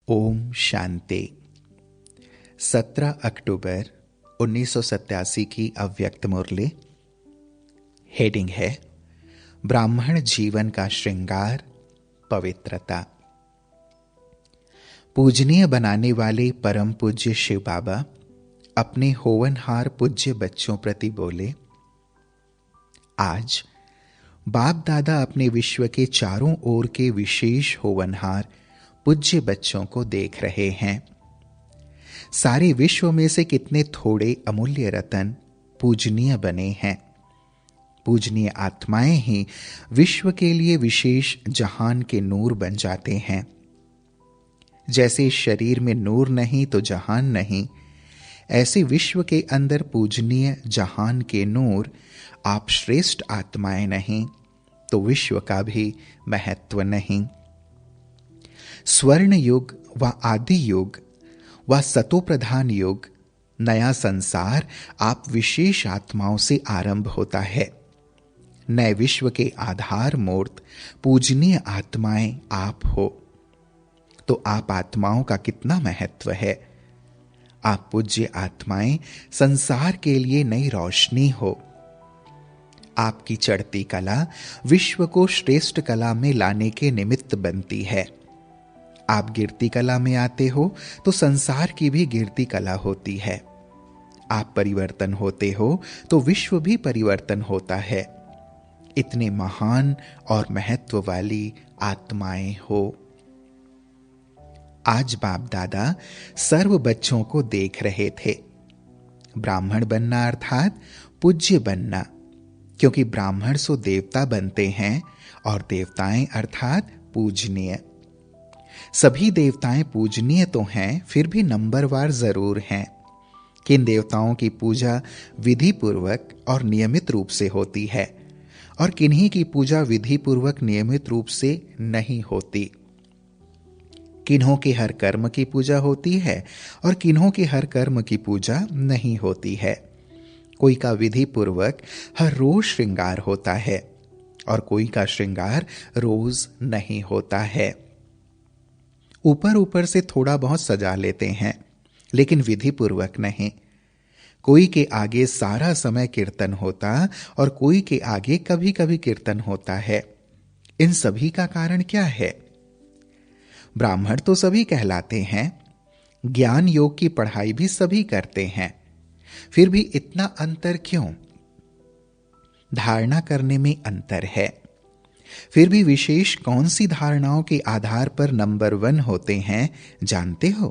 ओम शांति। 17 अक्टूबर 1987 की अव्यक्त मुरली। हेडिंग है ब्राह्मण जीवन का श्रृंगार, पवित्रता। पूजनीय बनाने वाले परम पूज्य शिव बाबा अपने होवनहार पूज्य बच्चों प्रति बोले, आज बाप दादा अपने विश्व के चारों ओर के विशेष होवनहार पूज्य बच्चों को देख रहे हैं। सारे विश्व में से कितने थोड़े अमूल्य रतन पूजनीय बने हैं। पूजनीय आत्माएं ही विश्व के लिए विशेष जहान के नूर बन जाते हैं। जैसे शरीर में नूर नहीं तो जहान नहीं, ऐसे विश्व के अंदर पूजनीय जहान के नूर आप श्रेष्ठ आत्माएं नहीं तो विश्व का भी महत्व नहीं। स्वर्ण युग व आदि युग व सतो प्रधान युग, नया संसार आप विशेष आत्माओं से आरंभ होता है। नए विश्व के आधार मूर्त पूजनीय आत्माएं आप हो, तो आप आत्माओं का कितना महत्व है। आप पूज्य आत्माएं संसार के लिए नई रोशनी हो। आपकी चढ़ती कला विश्व को श्रेष्ठ कला में लाने के निमित्त बनती है। आप गिरती कला में आते हो तो संसार की भी गिरती कला होती है। आप परिवर्तन होते हो तो विश्व भी परिवर्तन होता है। इतने महान और महत्व वाली आत्माएं हो। आज बाप दादा सर्व बच्चों को देख रहे थे। ब्राह्मण बनना अर्थात पूज्य बनना, क्योंकि ब्राह्मण सो देवता बनते हैं और देवताएं अर्थात पूजनीय। सभी देवताएं पूजनीय तो हैं, फिर भी नंबरवार जरूर हैं। किन देवताओं की पूजा विधि पूर्वक और नियमित रूप से होती है और किन्हीं की पूजा विधि पूर्वक नियमित रूप से नहीं होती। किन्हों के हर कर्म की पूजा होती है और किन्हों के हर कर्म की पूजा नहीं होती है। कोई का विधि पूर्वक हर रोज श्रृंगार होता है और कोई का श्रृंगार रोज नहीं होता है। ऊपर ऊपर से थोड़ा बहुत सजा लेते हैं, लेकिन विधि पूर्वक नहीं। कोई के आगे सारा समय कीर्तन होता और कोई के आगे कभी कभी कीर्तन होता है। इन सभी का कारण क्या है? ब्राह्मण तो सभी कहलाते हैं, ज्ञान योग की पढ़ाई भी सभी करते हैं, फिर भी इतना अंतर क्यों? धारणा करने में अंतर है। फिर भी विशेष कौन सी धारणाओं के आधार पर नंबर 1 होते हैं जानते हो?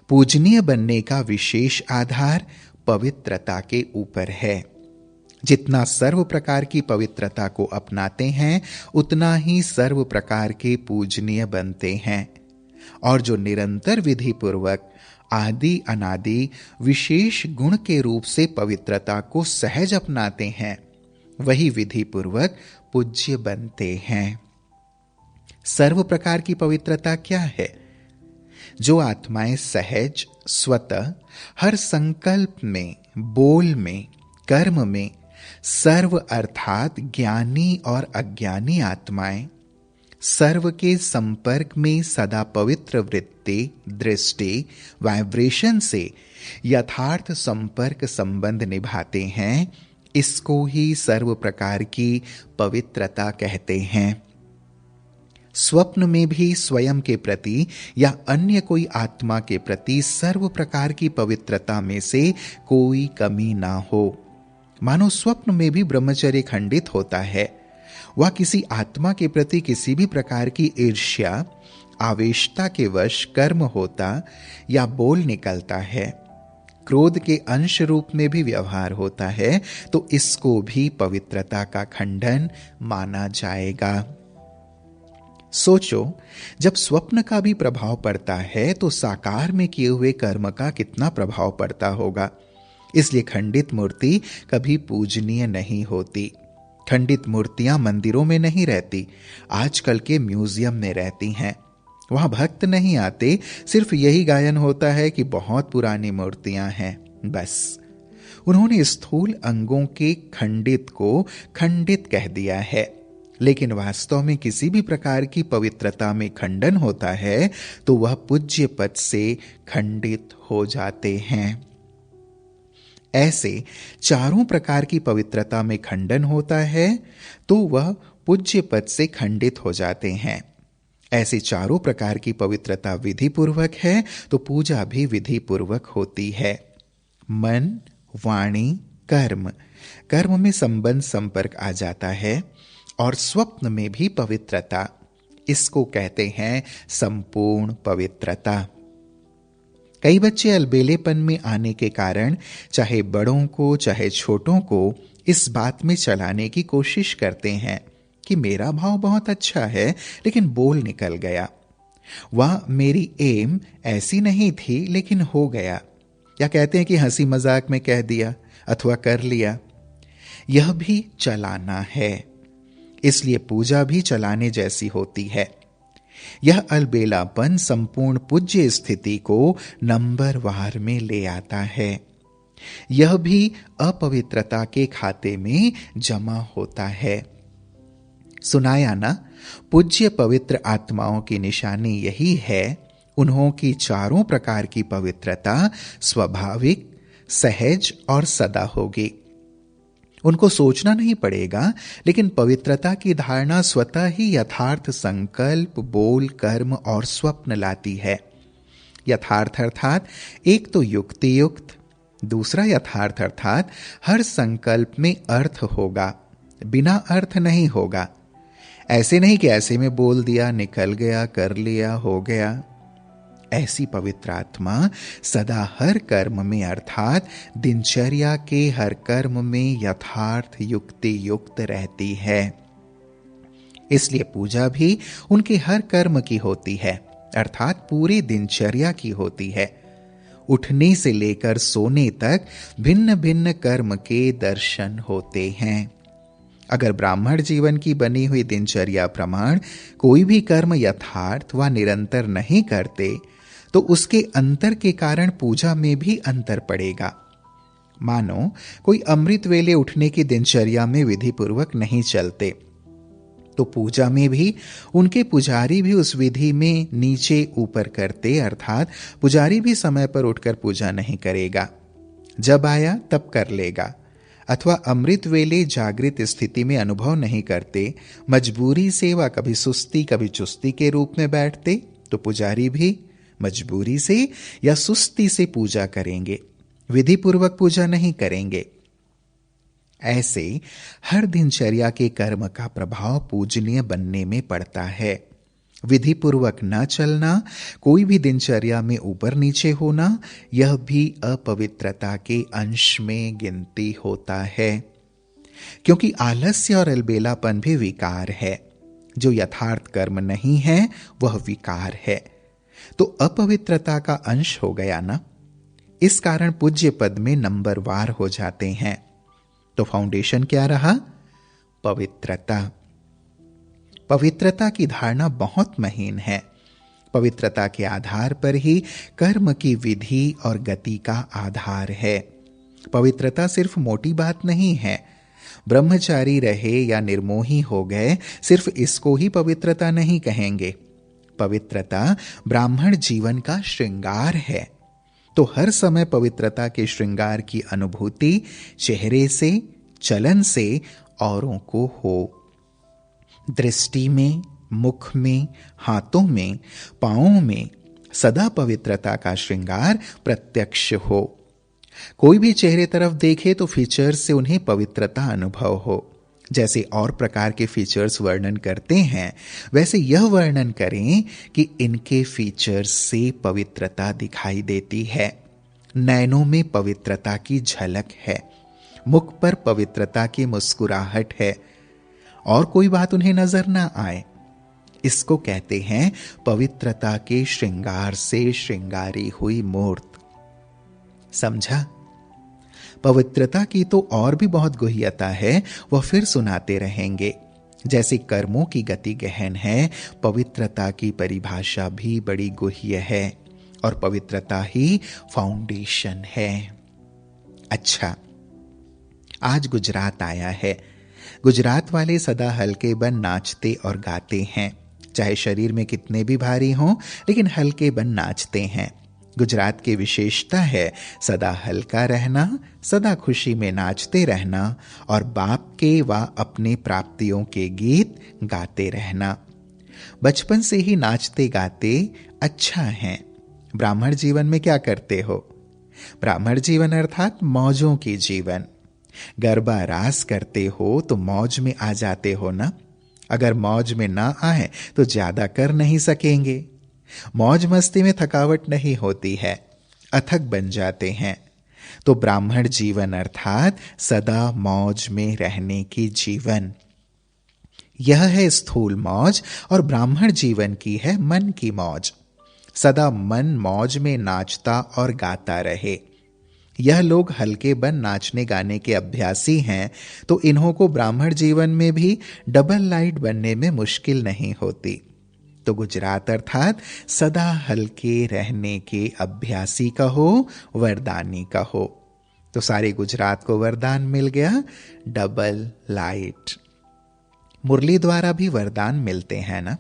पूजनीय बनने का विशेष आधार पवित्रता के ऊपर है। जितना सर्व प्रकार की पवित्रता को अपनाते हैं उतना ही सर्व प्रकार के पूजनीय बनते हैं। और जो निरंतर विधि पूर्वक आदि अनादि विशेष गुण के रूप से पवित्रता को सहज अपनाते हैं, वही विधि पूर्वक पूज्य बनते हैं। सर्व प्रकार की पवित्रता क्या है? जो आत्माएं सहज स्वतः हर संकल्प में, बोल में, कर्म में सर्व अर्थात ज्ञानी और अज्ञानी आत्माएं सर्व के संपर्क में सदा पवित्र वृत्ति, दृष्टि, वाइब्रेशन से यथार्थ संपर्क संबंध निभाते हैं, इसको ही सर्व प्रकार की पवित्रता कहते हैं। स्वप्न में भी स्वयं के प्रति या अन्य कोई आत्मा के प्रति सर्व प्रकार की पवित्रता में से कोई कमी ना हो। मानो स्वप्न में भी ब्रह्मचर्य खंडित होता है। वह किसी आत्मा के प्रति किसी भी प्रकार की ईर्ष्या, आवेशता के वश कर्म होता या बोल निकलता है, क्रोध के अंश रूप में भी व्यवहार होता है, तो इसको भी पवित्रता का खंडन माना जाएगा। सोचो, जब स्वप्न का भी प्रभाव पड़ता है तो साकार में किए हुए कर्म का कितना प्रभाव पड़ता होगा। इसलिए खंडित मूर्ति कभी पूजनीय नहीं होती। खंडित मूर्तियां मंदिरों में नहीं रहती, आजकल के म्यूजियम में रहती हैं। वहां भक्त नहीं आते, सिर्फ यही गायन होता है कि बहुत पुरानी मूर्तियां हैं। बस उन्होंने स्थूल अंगों के खंडित को खंडित कह दिया है, लेकिन वास्तव में किसी भी प्रकार की पवित्रता में खंडन होता है तो वह पूज्य पद से खंडित हो जाते हैं। ऐसे चारों प्रकार की पवित्रता में खंडन होता है तो वह पूज्य पद से खंडित हो जाते हैं। ऐसे चारों प्रकार की पवित्रता विधि पूर्वक है तो पूजा भी विधि पूर्वक होती है। मन, वाणी, कर्म, कर्म में संबंध संपर्क आ जाता है और स्वप्न में भी पवित्रता, इसको कहते हैं संपूर्ण पवित्रता। कई बच्चे अलबेलेपन में आने के कारण चाहे बड़ों को चाहे छोटों को इस बात में चलाने की कोशिश करते हैं कि मेरा भाव बहुत अच्छा है लेकिन बोल निकल गया, वह मेरी एम ऐसी नहीं थी लेकिन हो गया, या कहते हैं कि हंसी मजाक में कह दिया अथवा कर लिया। यह भी चलाना है, इसलिए पूजा भी चलाने जैसी होती है। यह अलबेलापन संपूर्ण पूज्य स्थिति को नंबर वार में ले आता है। यह भी अपवित्रता के खाते में जमा होता है। सुनाया ना, पूज्य पवित्र आत्माओं की निशानी यही है, उन्हों की चारों प्रकार की पवित्रता स्वाभाविक, सहज और सदा होगी। उनको सोचना नहीं पड़ेगा, लेकिन पवित्रता की धारणा स्वतः ही यथार्थ संकल्प, बोल, कर्म और स्वप्न लाती है। यथार्थ अर्थात एक तो युक्ति युक्त, दूसरा यथार्थ अर्थात हर संकल्प में अर्थ होगा, बिना अर्थ नहीं होगा। ऐसे नहीं कि ऐसे में बोल दिया, निकल गया, कर लिया, हो गया। ऐसी पवित्र आत्मा सदा हर कर्म में अर्थात दिनचर्या के हर कर्म में यथार्थ युक्ति युक्त रहती है। इसलिए पूजा भी उनके हर कर्म की होती है, अर्थात पूरी दिनचर्या की होती है। उठने से लेकर सोने तक भिन्न भिन्न कर्म के दर्शन होते हैं। अगर ब्राह्मण जीवन की बनी हुई दिनचर्या प्रमाण कोई भी कर्म यथार्थ व निरंतर नहीं करते तो उसके अंतर के कारण पूजा में भी अंतर पड़ेगा। मानो कोई अमृत वेले उठने की दिनचर्या में विधि पूर्वक नहीं चलते तो पूजा में भी उनके पुजारी भी उस विधि में नीचे ऊपर करते, अर्थात पुजारी भी समय पर उठकर पूजा नहीं करेगा, जब आया तब कर लेगा, अथवा अमृत वेले जागृत स्थिति में अनुभव नहीं करते, मजबूरी से व कभी सुस्ती कभी चुस्ती के रूप में बैठते तो पुजारी भी मजबूरी से या सुस्ती से पूजा करेंगे, विधि पूर्वक पूजा नहीं करेंगे। ऐसे हर दिनचर्या के कर्म का प्रभाव पूजनीय बनने में पड़ता है। विधि पूर्वक न चलना, कोई भी दिनचर्या में ऊपर नीचे होना, यह भी अपवित्रता के अंश में गिनती होता है। क्योंकि आलस्य और अलबेलापन भी विकार है। जो यथार्थ कर्म नहीं है वह विकार है, तो अपवित्रता का अंश हो गया ना। इस कारण पूज्य पद में नंबर वार हो जाते हैं। तो फाउंडेशन क्या रहा? पवित्रता। पवित्रता की धारणा बहुत महीन है। पवित्रता के आधार पर ही कर्म की विधि और गति का आधार है। पवित्रता सिर्फ मोटी बात नहीं है। ब्रह्मचारी रहे या निर्मोही हो गए, सिर्फ इसको ही पवित्रता नहीं कहेंगे। पवित्रता ब्राह्मण जीवन का श्रृंगार है। तो हर समय पवित्रता के श्रृंगार की अनुभूति चेहरे से, चलन से औरों को हो। दृष्टि में, मुख में, हाथों में, पांवों में सदा पवित्रता का श्रृंगार प्रत्यक्ष हो। कोई भी चेहरे तरफ देखे तो फीचर्स से उन्हें पवित्रता अनुभव हो। जैसे और प्रकार के फीचर्स वर्णन करते हैं, वैसे यह वर्णन करें कि इनके फीचर्स से पवित्रता दिखाई देती है। नैनों में पवित्रता की झलक है, मुख पर पवित्रता की मुस्कुराहट है, और कोई बात उन्हें नजर ना आए। इसको कहते हैं पवित्रता के श्रृंगार से श्रृंगारी हुई मूर्त। समझा? पवित्रता की तो और भी बहुत गुह्यता है, वह फिर सुनाते रहेंगे। जैसे कर्मों की गति गहन है, पवित्रता की परिभाषा भी बड़ी गुह्य है, और पवित्रता ही फाउंडेशन है। अच्छा, आज गुजरात आया है, गुजरात वाले सदा हल्के बन नाचते और गाते हैं, चाहे शरीर में कितने भी भारी हों, लेकिन हल्के बन नाचते हैं। गुजरात की विशेषता है सदा हल्का रहना, सदा खुशी में नाचते रहना और बाप के व अपने प्राप्तियों के गीत गाते रहना। बचपन से ही नाचते गाते अच्छा है। ब्राह्मण जीवन में क्या करते हो? ब्राह्मण जीवन अर्थात मौजों की जीवन। गरबा रास करते हो तो मौज में आ जाते हो ना। अगर मौज में ना आए तो ज्यादा कर नहीं सकेंगे। मौज मस्ती में थकावट नहीं होती है, अथक बन जाते हैं। तो ब्राह्मण जीवन अर्थात सदा मौज में रहने की जीवन। यह है स्थूल मौज और ब्राह्मण जीवन की है मन की मौज। सदा मन मौज में नाचता और गाता रहे। यह लोग हल्के बन नाचने गाने के अभ्यासी हैं, तो इन्हों को ब्राह्मण जीवन में भी डबल लाइट बनने में मुश्किल नहीं होती। तो गुजरात अर्थात सदा हल्के रहने के अभ्यासी कहो, वरदानी कहो। तो सारे गुजरात को वरदान मिल गया, डबल लाइट। मुरली द्वारा भी वरदान मिलते हैं ना।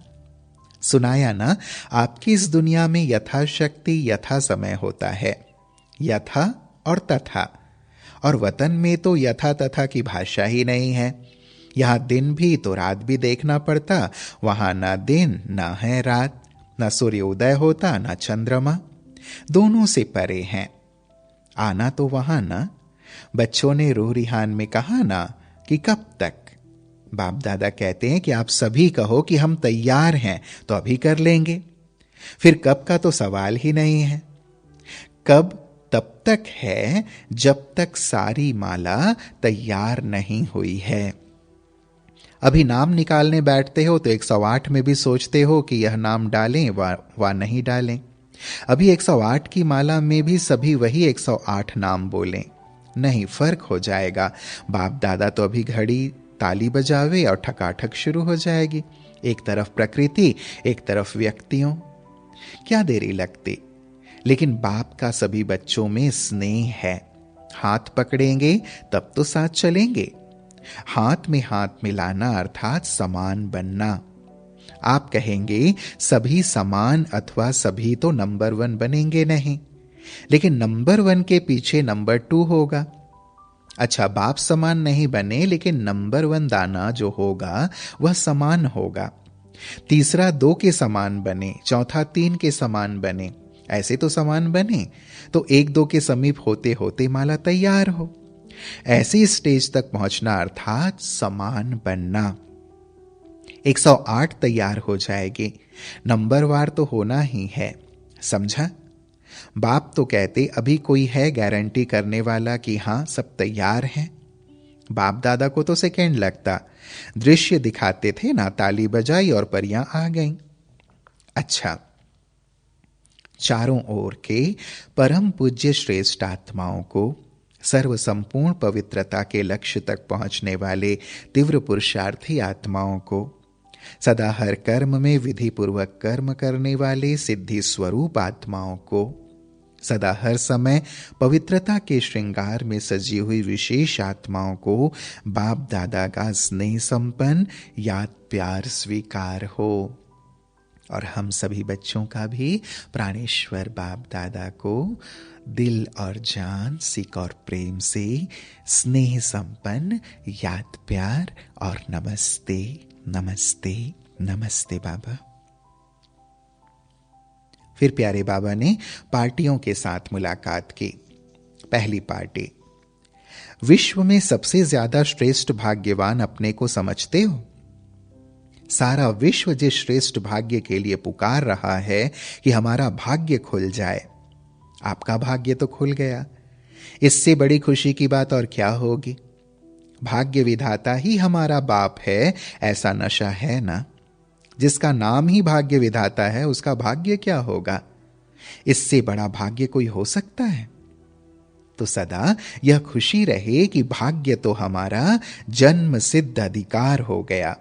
सुनाया ना, आपकी इस दुनिया में यथाशक्ति यथा समय होता है, यथा और तथा। और वतन में तो यथा तथा की भाषा ही नहीं है। यहां दिन भी तो रात भी देखना पड़ता, वहां ना दिन ना है रात, ना सूर्योदय होता ना चंद्रमा, दोनों से परे हैं। आना तो वहां ना। बच्चों ने रूह रिहान में कहा ना कि कब तक। बाप दादा कहते हैं कि आप सभी कहो कि हम तैयार हैं तो अभी कर लेंगे। फिर कब का तो सवाल ही नहीं है। कब तब तक है जब तक सारी माला तैयार नहीं हुई है। अभी नाम निकालने बैठते हो तो 108 में भी सोचते हो कि यह नाम डालें व नहीं डालें। अभी 108 की माला में भी सभी वही 108 नाम बोलें, नहीं, फर्क हो जाएगा। बाप दादा तो अभी घड़ी ताली बजावे और ठकाठक शुरू हो जाएगी। एक तरफ प्रकृति, एक तरफ व्यक्तियों, क्या देरी लगती। लेकिन बाप का सभी बच्चों में स्नेह है। हाथ पकड़ेंगे तब तो साथ चलेंगे। हाथ में हाथ मिलाना अर्थात समान बनना। आप कहेंगे सभी समान अथवा सभी तो नंबर 1 बनेंगे नहीं, लेकिन नंबर 1 के पीछे नंबर 2 होगा। अच्छा, बाप समान नहीं बने, लेकिन नंबर 1 दाना जो होगा वह समान होगा। तीसरा 2 के समान बने, चौथा 3 के समान बने, ऐसे तो समान बने तो 1-2 के समीप होते होते माला तैयार हो। ऐसी स्टेज तक पहुंचना अर्थात समान बनना। 108 तैयार हो जाएगी, नंबरवार तो होना ही है। समझा? बाप तो कहते अभी कोई है गारंटी करने वाला कि हां सब तैयार हैं? बाप दादा को तो सेकेंड लगता। दृश्य दिखाते थे ना, ताली बजाई और परियां आ गईं। अच्छा, चारों ओर के परम पूज्य श्रेष्ठ आत्माओं को, सर्व संपूर्ण पवित्रता के लक्ष्य तक पहुंचने वाले तीव्र पुरुषार्थी आत्माओं को, सदा हर कर्म में विधि पूर्वक कर्म करने वाले सिद्धि स्वरूप आत्माओं को, सदा हर समय पवित्रता के श्रृंगार में सजी हुई विशेष आत्माओं को बाप दादा का स्नेह संपन्न याद प्यार स्वीकार हो। और हम सभी बच्चों का भी प्राणेश्वर बाप दादा को दिल और जान, सिक और प्रेम से स्नेह संपन्न याद प्यार और नमस्ते नमस्ते नमस्ते बाबा। फिर प्यारे बाबा ने पार्टियों के साथ मुलाकात की। पहली पार्टी, विश्व में सबसे ज्यादा श्रेष्ठ भाग्यवान अपने को समझते हो? सारा विश्व जिस श्रेष्ठ भाग्य के लिए पुकार रहा है कि हमारा भाग्य खुल जाए, आपका भाग्य तो खुल गया। इससे बड़ी खुशी की बात और क्या होगी। भाग्य विधाता ही हमारा बाप है, ऐसा नशा है ना। जिसका नाम ही भाग्य विधाता है, उसका भाग्य क्या होगा। इससे बड़ा भाग्य कोई हो सकता है? तो सदा यह खुशी रहे कि भाग्य तो हमारा जन्म सिद्ध अधिकार हो गया।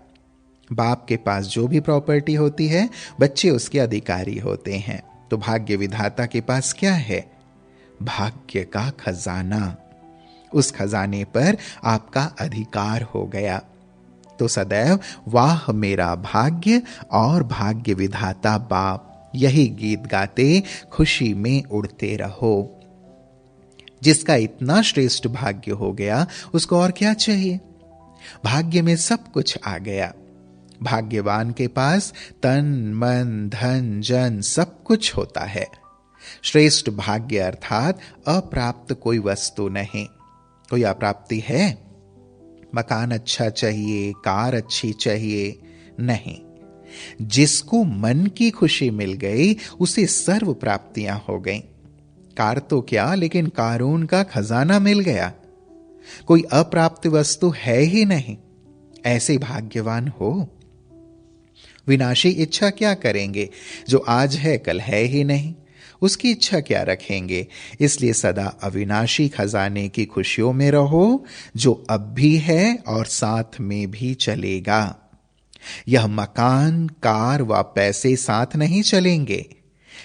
बाप के पास जो भी प्रॉपर्टी होती है, बच्चे उसके अधिकारी होते हैं। तो भाग्य विधाता के पास क्या है? भाग्य का खजाना। उस खजाने पर आपका अधिकार हो गया। तो सदैव वाह मेरा भाग्य और भाग्य विधाता बाप, यही गीत गाते खुशी में उड़ते रहो। जिसका इतना श्रेष्ठ भाग्य हो गया उसको और क्या चाहिए? भाग्य में सब कुछ आ गया। भाग्यवान के पास तन मन धन जन सब कुछ होता है। श्रेष्ठ भाग्य अर्थात अप्राप्त कोई वस्तु नहीं। कोई अप्राप्ति है? मकान अच्छा चाहिए, कार अच्छी चाहिए? नहीं। जिसको मन की खुशी मिल गई उसे सर्व प्राप्तियां हो गईं। कार तो क्या, लेकिन कारून का खजाना मिल गया। कोई अप्राप्त वस्तु है ही नहीं। ऐसे भाग्यवान हो। विनाशी इच्छा क्या करेंगे? जो आज है कल है ही नहीं, उसकी इच्छा क्या रखेंगे? इसलिए सदा अविनाशी खजाने की खुशियों में रहो, जो अब भी है और साथ में भी चलेगा। यह मकान, कार व पैसे साथ नहीं चलेंगे,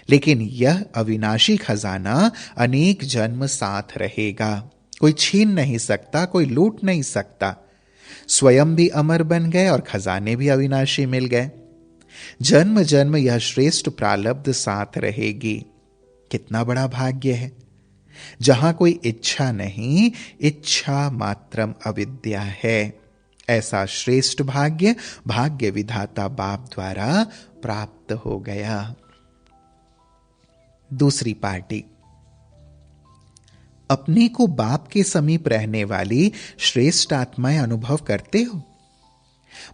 लेकिन यह अविनाशी खजाना अनेक जन्म साथ रहेगा। कोई छीन नहीं सकता, कोई लूट नहीं सकता। स्वयं भी अमर बन गए और खजाने भी अविनाशी मिल गए। जन्म जन्म यह श्रेष्ठ प्रारब्ध साथ रहेगी। कितना बड़ा भाग्य है। जहां कोई इच्छा नहीं, इच्छा मात्रम अविद्या है। ऐसा श्रेष्ठ भाग्य भाग्य विधाता बाप द्वारा प्राप्त हो गया। दूसरी पार्टी, अपने को बाप के समीप रहने वाली श्रेष्ठ आत्माएं अनुभव करते हो?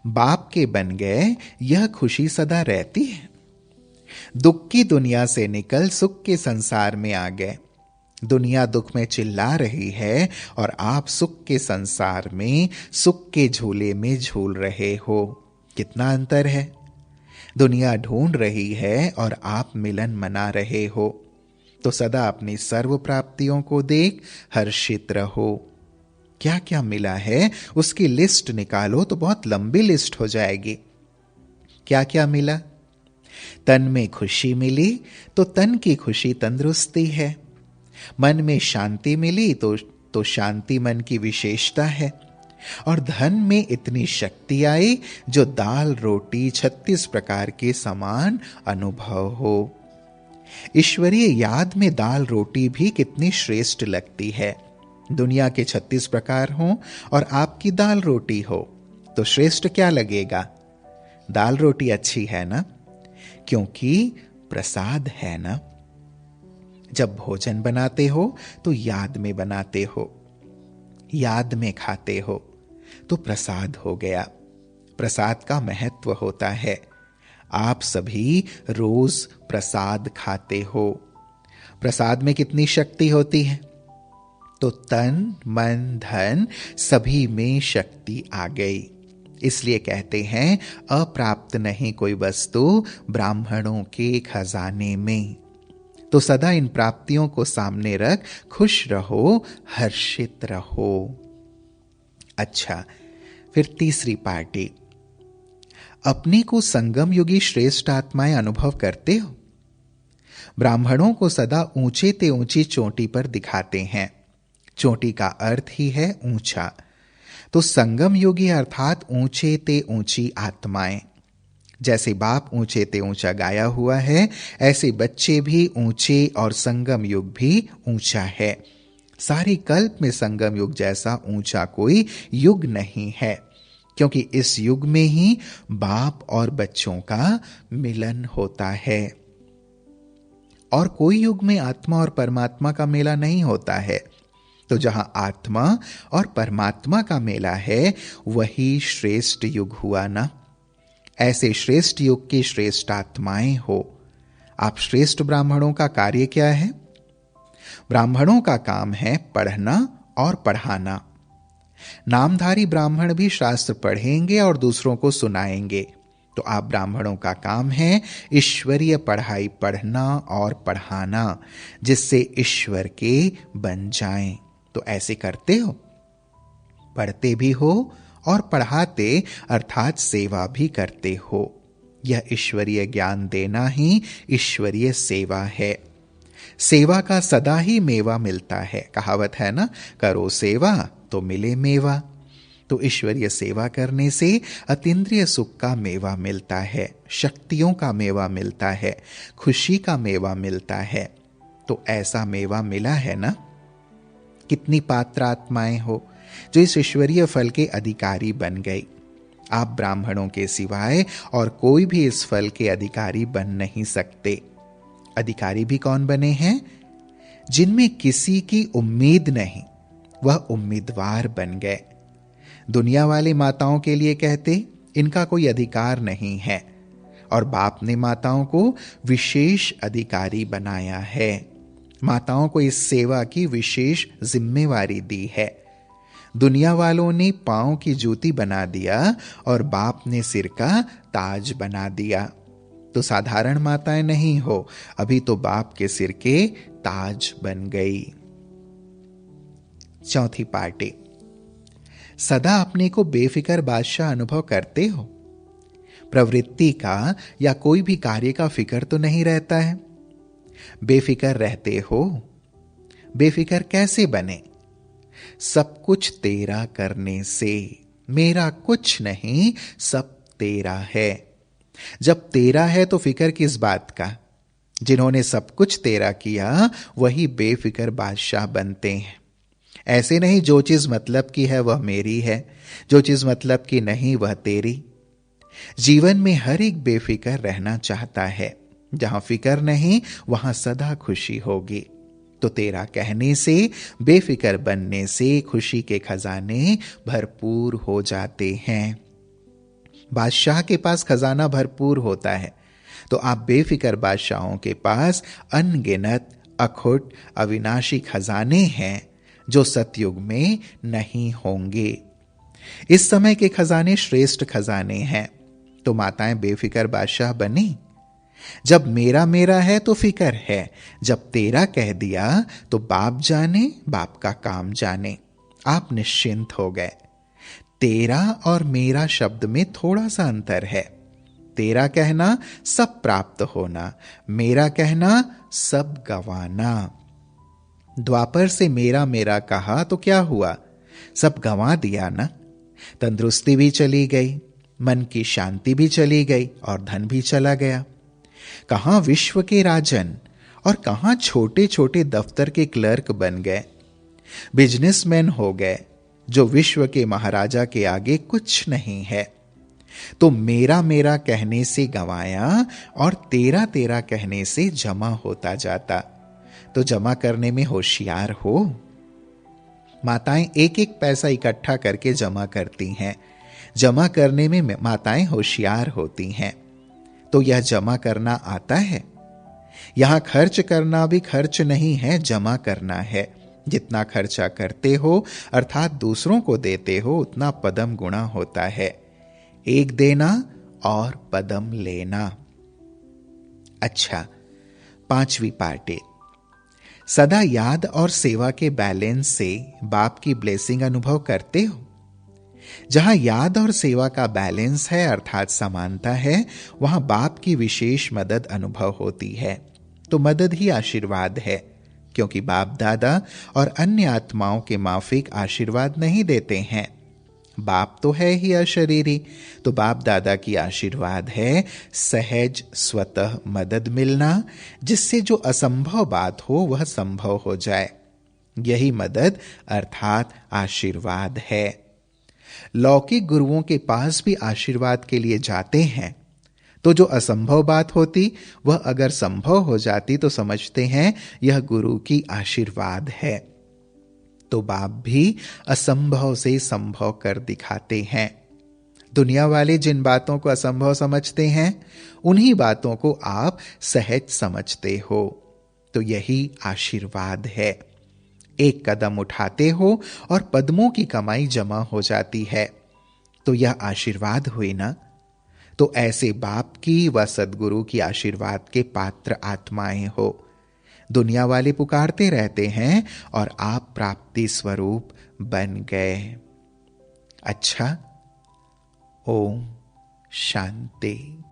बाप के बन गए, यह खुशी सदा रहती है। दुख की दुनिया से निकल सुख के संसार में आ गए। दुनिया दुख में चिल्ला रही है और आप सुख के संसार में सुख के झूले में झूल रहे हो। कितना अंतर है। दुनिया ढूंढ रही है और आप मिलन मना रहे हो। तो सदा अपनी सर्व प्राप्तियों को देख हर्षित रहो। क्या क्या मिला है उसकी लिस्ट निकालो तो बहुत लंबी लिस्ट हो जाएगी। क्या क्या मिला? तन में खुशी मिली तो तन की खुशी तंदुरुस्ती है। मन में शांति मिली तो शांति मन की विशेषता है। और धन में इतनी शक्ति आई जो दाल रोटी 36 प्रकार के समान अनुभव हो। ईश्वरीय याद में दाल रोटी भी कितनी श्रेष्ठ लगती है। दुनिया के 36 प्रकार हों और आपकी दाल रोटी हो तो श्रेष्ठ क्या लगेगा? दाल रोटी अच्छी है ना, क्योंकि प्रसाद है ना। जब भोजन बनाते हो तो याद में बनाते हो, याद में खाते हो तो प्रसाद हो गया। प्रसाद का महत्व होता है। आप सभी रोज प्रसाद खाते हो। प्रसाद में कितनी शक्ति होती है? तो तन मन धन सभी में शक्ति आ गई। इसलिए कहते हैं अप्राप्त नहीं कोई वस्तु ब्राह्मणों के खजाने में। तो सदा इन प्राप्तियों को सामने रख खुश रहो, हर्षित रहो। अच्छा, फिर तीसरी पार्टी, अपने को संगम युगी श्रेष्ठ आत्माएं अनुभव करते हो? ब्राह्मणों को सदा ऊंचे ते ऊंची चोटी पर दिखाते हैं। चोटी का अर्थ ही है ऊंचा। तो संगम योगी अर्थात ऊंचे ते ऊंची आत्माएं। जैसे बाप ऊंचे ते ऊंचा गाया हुआ है, ऐसे बच्चे भी ऊंचे और संगम युग भी ऊंचा है। सारी कल्प में संगम युग जैसा ऊंचा कोई युग नहीं है, क्योंकि इस युग में ही बाप और बच्चों का मिलन होता है। और कोई युग में आत्मा और परमात्मा का मेला नहीं होता है। तो जहां आत्मा और परमात्मा का मेला है वही श्रेष्ठ युग हुआ ना। ऐसे श्रेष्ठ युग की श्रेष्ठ आत्माएं हो। आप श्रेष्ठ ब्राह्मणों का कार्य क्या है? ब्राह्मणों का काम है पढ़ना और पढ़ाना। नामधारी ब्राह्मण भी शास्त्र पढ़ेंगे और दूसरों को सुनाएंगे। तो आप ब्राह्मणों का काम है ईश्वरीय पढ़ाई पढ़ना और पढ़ाना, जिससे ईश्वर के बन जाएं। तो ऐसे करते हो? पढ़ते भी हो और पढ़ाते अर्थात सेवा भी करते हो। यह ईश्वरीय ज्ञान देना ही ईश्वरीय सेवा है। सेवा का सदा ही मेवा मिलता है। कहावत है ना, करो सेवा तो मिले मेवा। तो ईश्वरीय सेवा करने से अतीन्द्रिय सुख का मेवा मिलता है, शक्तियों का मेवा मिलता है, खुशी का मेवा मिलता है। तो ऐसा मेवा मिला है ना। कितनी पात्र आत्माएं हो जो इस ईश्वरीय फल के अधिकारी बन गई। आप ब्राह्मणों के सिवाय और कोई भी इस फल के अधिकारी बन नहीं सकते। अधिकारी भी कौन बने हैं? जिनमें किसी की उम्मीद नहीं, वह उम्मीदवार बन गए। दुनिया वाले माताओं के लिए कहते इनका कोई अधिकार नहीं है, और बाप ने माताओं को विशेष अधिकारी बनाया है। माताओं को इस सेवा की विशेष जिम्मेवारी दी है। दुनिया वालों ने पांव की जूती बना दिया और बाप ने सिर का ताज बना दिया। तो साधारण माताएं नहीं हो, अभी तो बाप के सिर के ताज बन गई। चौथी पार्टी, सदा अपने को बेफिक्र बादशाह अनुभव करते हो। प्रवृत्ति का या कोई भी कार्य का फिक्र तो नहीं रहता है। बेफिक्र रहते हो। बेफिक्र कैसे बने? सब कुछ तेरा करने से। मेरा कुछ नहीं, सब तेरा है। जब तेरा है तो फिक्र किस बात का? जिन्होंने सब कुछ तेरा किया वही बेफिक्र बादशाह बनते हैं। ऐसे नहीं जो चीज मतलब की है वह मेरी है, जो चीज मतलब की नहीं वह तेरी। जीवन में हर एक बेफिक्र रहना चाहता है। जहां फिक्र नहीं वहां सदा खुशी होगी। तो तेरा कहने से, बेफिक्र बनने से खुशी के खजाने भरपूर हो जाते हैं। बादशाह के पास खजाना भरपूर होता है, तो आप बेफिक्र बादशाहों के पास अनगिनत अखुट अविनाशी खजाने हैं जो सतयुग में नहीं होंगे। इस समय के खजाने श्रेष्ठ खजाने हैं। तो माताएं बेफिक्र बादशाह बनी। जब मेरा मेरा है तो फिक्र है, जब तेरा कह दिया तो बाप जाने, बाप का काम जाने। आप निश्चिंत हो गए। तेरा और मेरा शब्द में थोड़ा सा अंतर है। तेरा कहना सब प्राप्त होना, मेरा कहना सब गंवाना। द्वापर से मेरा मेरा कहा तो क्या हुआ? सब गंवा दिया ना। तंदुरुस्ती भी चली गई, मन की शांति भी चली गई और धन भी चला गया। कहां विश्व के राजन और कहां छोटे छोटे दफ्तर के क्लर्क बन गए। बिजनेसमैन हो गए जो विश्व के महाराजा के आगे कुछ नहीं है। तो मेरा मेरा कहने से गंवाया और तेरा तेरा कहने से जमा होता जाता। तो जमा करने में होशियार हो। माताएं एक एक पैसा इकट्ठा करके जमा करती हैं। जमा करने में माताएं होशियार होती हैं। तो यह जमा करना आता है। यहां खर्च करना भी खर्च नहीं है, जमा करना है। जितना खर्चा करते हो अर्थात दूसरों को देते हो, उतना पदम गुणा होता है। एक देना और पदम लेना। अच्छा, पांचवी पार्टी, सदा याद और सेवा के बैलेंस से बाप की ब्लेसिंग अनुभव करते हो। जहां याद और सेवा का बैलेंस है अर्थात समानता है, वहां बाप की विशेष मदद अनुभव होती है। तो मदद ही आशीर्वाद है, क्योंकि बाप दादा और अन्य आत्माओं के माफिक आशीर्वाद नहीं देते हैं। बाप तो है ही अशरीरी, तो बाप दादा की आशीर्वाद है सहज स्वतः मदद मिलना, जिससे जो असंभव बात हो वह संभव हो जाए। यही मदद अर्थात आशीर्वाद है। लौकिक गुरुओं के पास भी आशीर्वाद के लिए जाते हैं, तो जो असंभव बात होती वह अगर संभव हो जाती तो समझते हैं यह गुरु की आशीर्वाद है। तो बाप भी असंभव से संभव कर दिखाते हैं। दुनिया वाले जिन बातों को असंभव समझते हैं उन्हीं बातों को आप सहज समझते हो। तो यही आशीर्वाद है। एक कदम उठाते हो और पद्मों की कमाई जमा हो जाती है। तो यह आशीर्वाद हुई ना। तो ऐसे बाप की व सद्गुरु की आशीर्वाद के पात्र आत्माएं हो। दुनिया वाले पुकारते रहते हैं और आप प्राप्ति स्वरूप बन गए। अच्छा, ओम शांति।